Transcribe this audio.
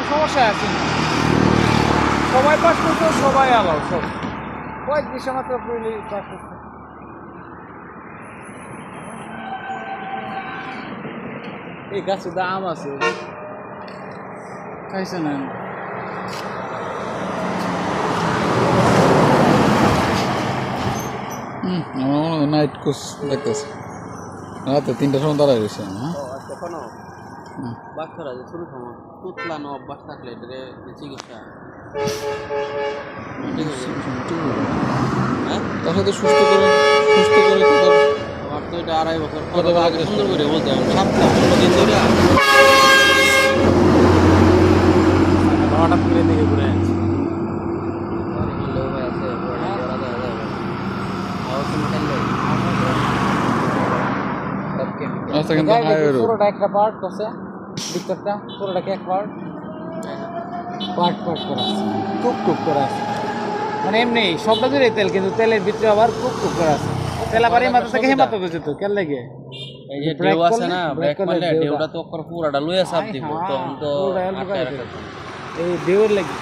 সমস্যা আছে না, সবাই পাস করছে, সবাই আলাও সব কয়েক বিষয় মাত্র পড়লে পাস করছে। এই গাছে দাম আছে, খাইছে না আমার মনে হয় নাইট কোচ দেখতেছে, রাতে 3টার সময় দাঁড়ায় রয়েছে। হ্যাঁ এখনো বাচ্চারা যে ছোট সময় তুতলানো অভ্যাস থাকলে এটারে চিকিৎসা হ্যাঁ তার সাথে সুস্থ করে কথা আমার তো এটা 2.5 বছর পরে আগে সুন্দর করে বলতে হবে 7 দিন ধরে হঠাৎ করে দিকে ঘুরে আসছে। রাস্তা কিন্তু হাইওয়ে রোড। পুরোটা একটা পার্ট করছে, ভিতরটা পুরোটাকে এক পার্ট পার্ট করা আছে, টুক করা আছে, মানে এমনি সবটা জুড়ে তেল, কিন্তু তেলের ভিতরে আবার টুক করা আছে। তেল আবার এই মাথা থেকে হেমাতে গেছে তো কেন লাগে এই যে ঢেউ আছে না, ব্রেক মারলে ঢেউটা তো পুরোটা লইয়া চাপ দিব, তখন তো এই ঢেউর লাগে।